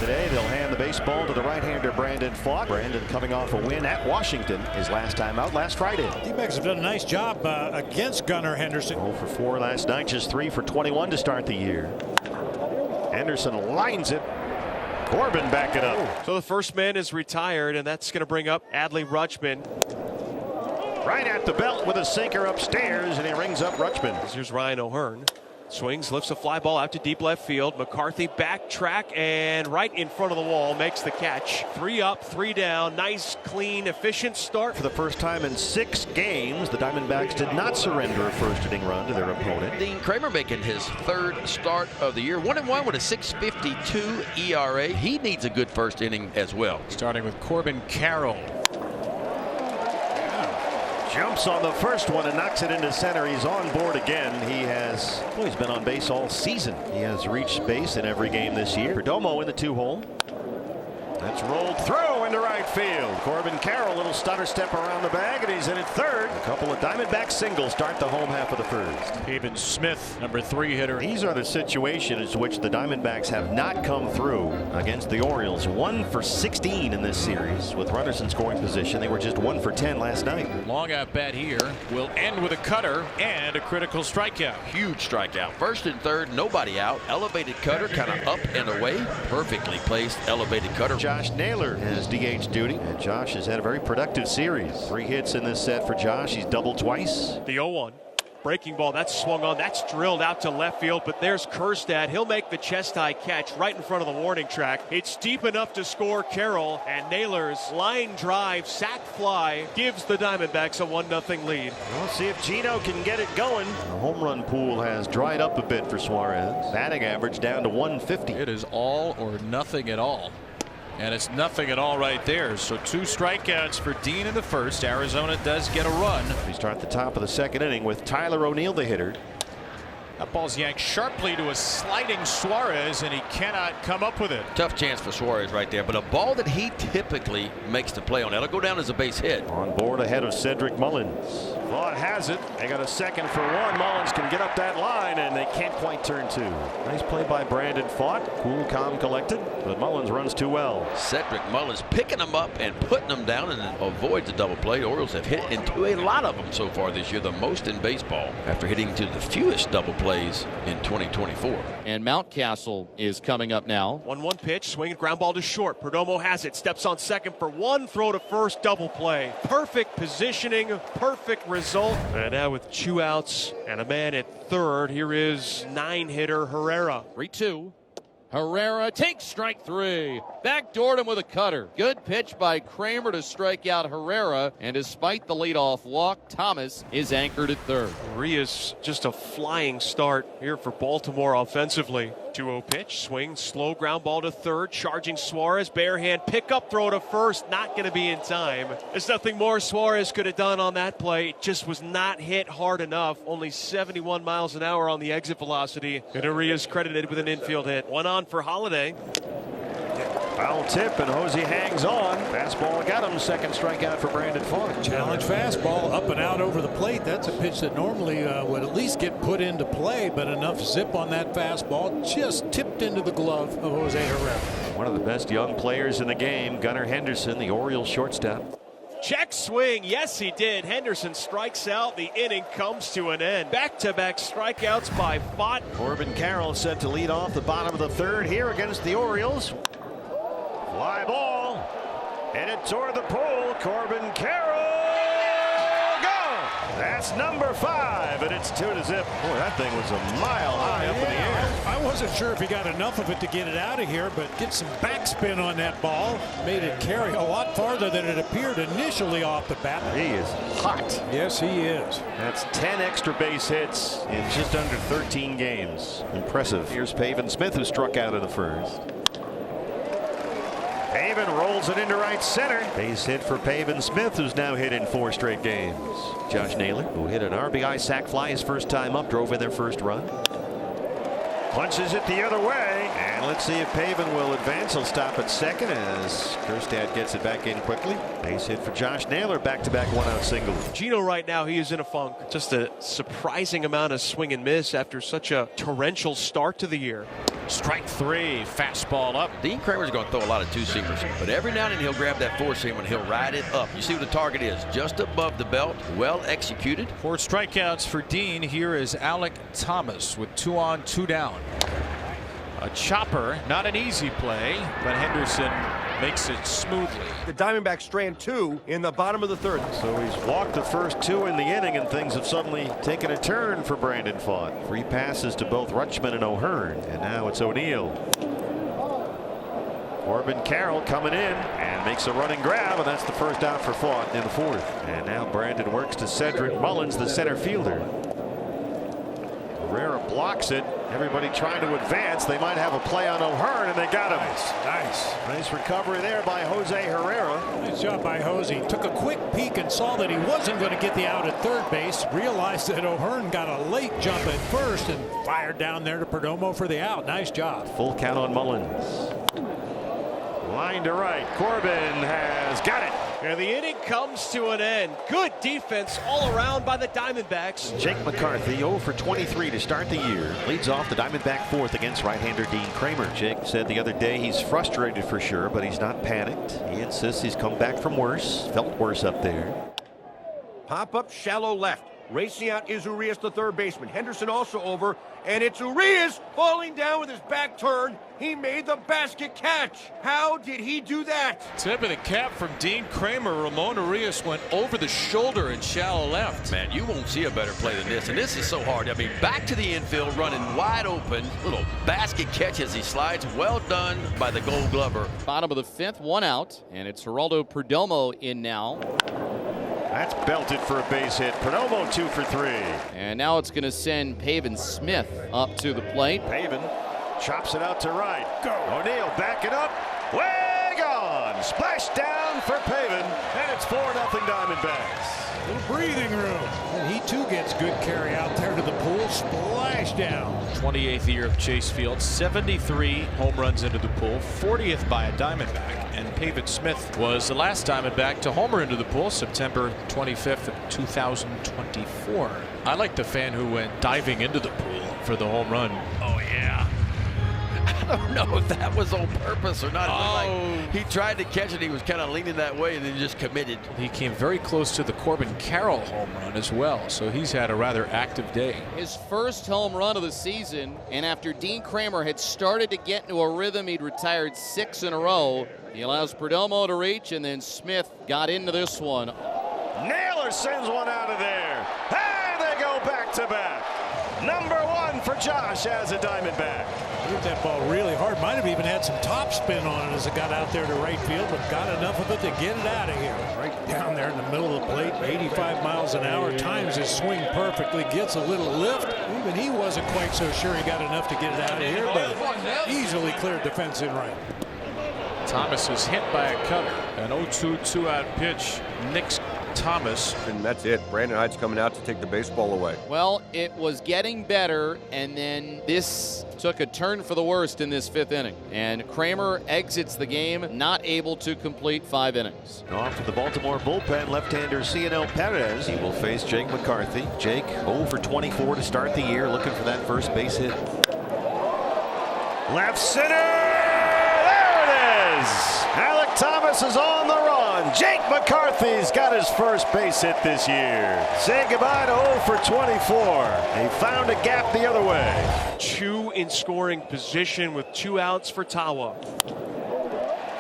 Today they'll hand the baseball to the right-hander Brandon Pfaadt. Brandon coming off a win at Washington his last time out last Friday. Dbacks have done a nice job against Gunnar Henderson. 0 for 4 last night, just 3 for 21 to start the year. Henderson lines it. Corbin back it up. So the first man is retired, and that's going to bring up Adley Rutschman. Right at the belt with a sinker upstairs, and he rings up Rutschman. Here's Ryan O'Hearn. Swings, lifts a fly ball out to deep left field. McCarthy backtrack and right in front of the wall makes the catch. 3 up, 3 down. Nice, clean, efficient start. For the first time in 6 games, the Diamondbacks did not surrender a first inning run to their opponent. Dean Kramer making his 3rd start of the year. 1-1 with a 6.52 ERA. He needs a good first inning as well. Starting with Corbin Carroll. Jumps on the first one and knocks it into center. He's on board again. He's been on base all season. He has reached base in every game this year. Perdomo in the 2-hole. That's rolled through into right field. Corbin Carroll, little stutter step around the bag, and he's in at third. A couple of Diamondback singles start the home half of the first. Pavin Smith, number 3 hitter. These are the situations which the Diamondbacks have not come through against the Orioles. 1 for 16 in this series with runners in scoring position. They were just 1 for 10 last night. Long at bat here will end with a cutter and a critical strikeout. Huge strikeout. 1st and 3rd, nobody out. Elevated cutter, kind of up and away. Perfectly placed elevated cutter. Josh Naylor has DH duty, and Josh has had a very productive series. 3 hits in this set for Josh. He's doubled twice. The 0-1. Breaking ball, that's swung on, that's drilled out to left field, but there's Kjerstad. He'll make the chest-high catch right in front of the warning track. It's deep enough to score Carroll, and Naylor's line drive, sac fly, gives the Diamondbacks a 1-0 lead. We'll see if Gino can get it going. The home run pool has dried up a bit for Suarez. Batting average down to 150. It is all or nothing at all. And it's nothing at all right there. So 2 strikeouts for Dean in the first. Arizona does get a run. We start the top of the 2nd inning with Tyler O'Neill, the hitter. That ball's yanked sharply to a sliding Suarez, and he cannot come up with it. Tough chance for Suarez right there, but a ball that he typically makes the play on. That'll go down as a base hit. On board ahead of Cedric Mullins. Pfaadt has it. They got a second for 1. Mullins can get up that line, and they can't quite turn 2. Nice play by Brandon Pfaadt. Cool, calm, collected, but Mullins runs too well. Cedric Mullins picking them up and putting them down, and avoids a double play. The Orioles have hit into a lot of them so far this year, the most in baseball, after hitting into the fewest double plays in 2024. And Mountcastle is coming up now. 1-1 pitch, swinging ground ball to short. Perdomo has it, steps on second for 1, throw to first, double play. Perfect positioning, perfect result. And now with 2 outs and a man at third, here is 9-hitter Herrera. 3-2. Herrera takes strike 3. Backdoored him with a cutter. Good pitch by Kramer to strike out Herrera. And despite the leadoff walk, Thomas is anchored at third. Rios just a flying start here for Baltimore offensively. 2-0 pitch, swing, slow ground ball to third, charging Suarez, bare hand, pickup throw to first, not going to be in time. There's nothing more Suarez could have done on that play. It just was not hit hard enough. Only 71 miles an hour on the exit velocity. And Arias credited with an infield hit. 1 on for Holiday. Foul tip, and Hosey hangs on. Fastball got him. 2nd strikeout for Brandon Pfaadt. Challenge fastball up and out over the plate. That's a pitch that normally would at least get put into play, but enough zip on that fastball just tipped into the glove of Jose Herrera. One of the best young players in the game, Gunnar Henderson, the Orioles shortstop. Check swing. Yes, he did. Henderson strikes out. The inning comes to an end. Back-to-back strikeouts by Pfaadt. Corbin Carroll set to lead off the bottom of the 3rd here against the Orioles. Fly ball. Headed toward the pole. Corbin Carroll. Go! That's number 5, and it's 2-0. Boy, that thing was a mile high up in the air. I wasn't sure if he got enough of it to get it out of here, but get some backspin on that ball. Made it carry a lot farther than it appeared initially off the bat. He is hot. Yes, he is. That's 10 extra base hits in just under 13 games. Impressive. Here's Pavin Smith, who struck out in the first. Pavin rolls it into right center. Base hit for Pavin Smith, who's now hit in 4 straight games. Josh Naylor, who hit an RBI sac fly his first time up, drove in their first run. Punches it the other way, and let's see if Pavin will advance. He'll stop at second as Kjerstad gets it back in quickly. Base hit for Josh Naylor, back-to-back 1-out singles. Gino right now, he is in a funk. Just a surprising amount of swing and miss after such a torrential start to the year. Strike 3, fastball up. Dean Kramer's going to throw a lot of two-seamers, but every now and then he'll grab that four-seamer and he'll ride it up. You see what the target is, just above the belt, well executed. 4 strikeouts for Dean. Here is Alec Thomas with 2 on, 2 down. A chopper, not an easy play, but Henderson makes it smoothly. The Diamondbacks strand 2 in the bottom of the 3rd. So he's walked the first 2 in the inning, and things have suddenly taken a turn for Brandon Pfaadt. 3 passes to both Rutschman and O'Hearn, and now it's O'Neill. Corbin Carroll coming in and makes a running grab, and that's the first out for Pfaadt in the 4th. And now Brandon works to Cedric Mullins, the center fielder. Herrera blocks it. Everybody trying to advance. They might have a play on O'Hearn, and they got him. Nice recovery there by Jose Herrera. Nice job by Jose. Took a quick peek and saw that he wasn't going to get the out at third base. Realized that O'Hearn got a late jump at first and fired down there to Perdomo for the out. Nice job. Full count on Mullins. Line to right. Corbin has got it. And the inning comes to an end. Good defense all around by the Diamondbacks. Jake McCarthy 0 for 23 to start the year. Leads off the Diamondback 4th against right-hander Dean Kramer. Jake said the other day he's frustrated for sure, but he's not panicked. He insists he's come back from worse. Felt worse up there. Pop up shallow left. Racing out is Urias, the third baseman. Henderson also over, and it's Urias falling down with his back turned. He made the basket catch. How did he do that? Tip of the cap from Dean Kramer. Ramon Urias went over the shoulder in shallow left. Man, you won't see a better play than this, and this is so hard. I mean, back to the infield, running wide open. Little basket catch as he slides. Well done by the Gold Glover. Bottom of the 5th, 1 out, and it's Geraldo Perdomo in now. That's belted for a base hit. Perdomo 2 for 3. And now it's going to send Pavin Smith up to the plate. Pavin chops it out to right. Go. O'Neill back it up. Way gone. Splash down for Pavin. And it's 4-0 Diamondbacks. Little breathing room. And he too gets good carry out there to the pool. Splash down. 28th year of Chase Field. 73 home runs into the pool. 40th by a Diamondback. And Pavin Smith was the last Diamondback to homer into the pool, September 25th of 2024. I like the fan who went diving into the pool for the home run. Oh, yeah. I don't know if that was on purpose or not. Like he tried to catch it. He was kind of leaning that way and then just committed. He came very close to the Corbin Carroll home run as well, so he's had a rather active day. His first home run of the season, and after Dean Kramer had started to get into a rhythm, he'd retired 6 in a row. He allows Perdomo to reach, and then Smith got into this one. Naylor sends one out of there. And they go back to back. Number 1 for Josh as a Diamondback. Hit that ball really hard. Might have even had some top spin on it as it got out there to right field, but got enough of it to get it out of here. Right down there in the middle of the plate, 85 miles an hour. Times his swing perfectly, gets a little lift. Even he wasn't quite so sure he got enough to get it out of here, but easily cleared the fence in right. Thomas is hit by a cutter. An 0-2 2-out pitch. Nick's Thomas. And that's it. Brandon Hyde's coming out to take the baseball away. Well, it was getting better, and then this took a turn for the worst in this 5th inning. And Kramer exits the game, not able to complete 5 innings. Off to the Baltimore bullpen, left-hander Cionel Perez. He will face Jake McCarthy. Jake 0 for 24 to start the year, looking for that first base hit. Left center. There it is. Alec Thomas is on the run. Jake McCarthy's got his first base hit this year. Say goodbye to 0 for 24. He found a gap the other way. 2 in scoring position with 2 outs for Tawa.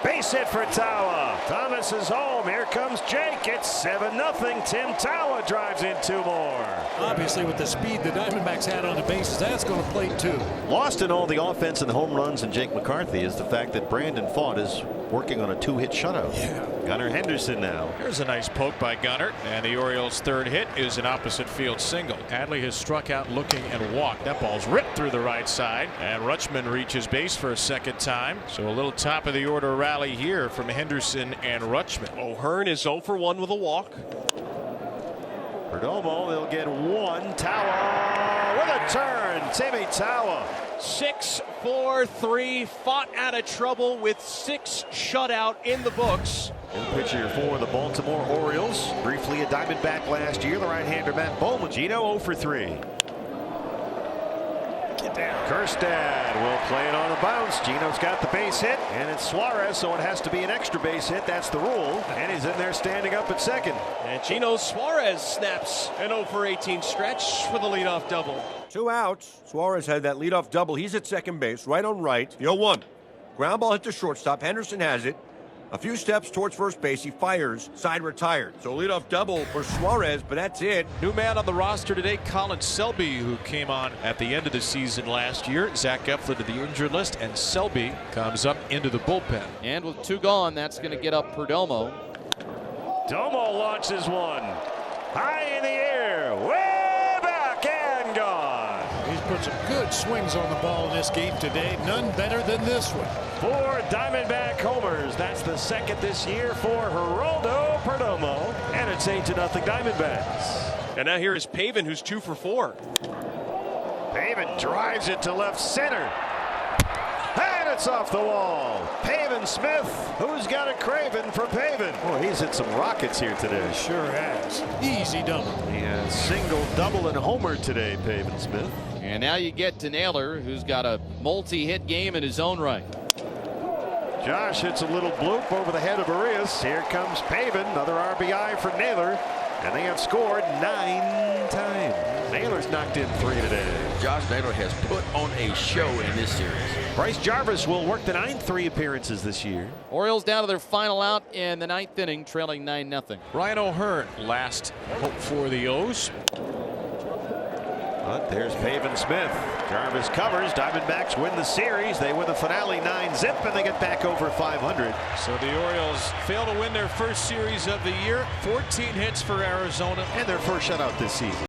Base hit for Tawa. Thomas is home. Here comes Jake. It's 7-0. Tim Tawa drives in 2 more. Obviously, with the speed the Diamondbacks had on the bases, that's going to play 2. Lost in all the offense and the home runs and Jake McCarthy is the fact that Brandon Pfaadt is working on a 2-hit shutout. Yeah. Gunnar Henderson now. Here's a nice poke by Gunnar, and the Orioles' 3rd hit is an opposite field single. Adley has struck out looking and walked. That ball's ripped through the right side, and Rutschman reaches base for a 2nd time. So a little top of the order rally here from Henderson and Rutschman. O'Hearn is 0 for 1 with a walk. Perdomo, they'll get 1. Tawa with a turn. Timmy Tawa. 6-4-3, fought out of trouble with 6 shutout in the books. New pitcher for the Baltimore Orioles. Briefly a Diamondback last year. The right-hander Matt Bowman. Gino 0 for 3. it down. Kerstad will play it on a bounce. Gino's got the base hit, and it's Suarez, so it has to be an extra base hit. That's the rule. And he's in there standing up at second. And Gino Suarez snaps an 0 for 18 stretch with a leadoff double. 2 outs. Suarez had that leadoff double. He's at second base, right on right. The 0-1. Ground ball hit to shortstop. Henderson has it. A few steps towards first base. He fires. Side retired. So leadoff double for Suarez, but that's it. New man on the roster today, Colin Selby, who came on at the end of the season last year. Zach Eflin to the injured list, and Selby comes up into the bullpen. And with 2 gone, that's going to get up Perdomo. Domo launches one. High in the air. Way back and gone. He's put some good swings on the ball in this game today. None better than this one. 4 Diamondback homers. That's the second this year for Geraldo Perdomo. And it's 8-0 Diamondbacks. And now here is Pavin, who's 2 for 4. Pavin drives it to left center. And it's off the wall. Pavin Smith, who's got a craving for Pavin. Oh, he's hit some rockets here today. Sure has. Easy double. Yeah, single, double, and homer today, Pavin Smith. And now you get to Naylor, who's got a multi-hit game in his own right. Josh hits a little bloop over the head of Arias. Here comes Pavin, another RBI for Naylor, and they have scored 9 times. Naylor's knocked in 3 today. Josh Naylor has put on a show in this series. Bryce Jarvis will work the 9-3 appearances this year. Orioles down to their final out in the 9th inning, trailing 9-0. Ryan O'Hearn, last hope for the O's. But there's Pavin Smith. Jarvis covers. Diamondbacks win the series. They win the finale 9-zip, and they get back over 500. So the Orioles fail to win their first series of the year. 14 hits for Arizona. And their first shutout this season.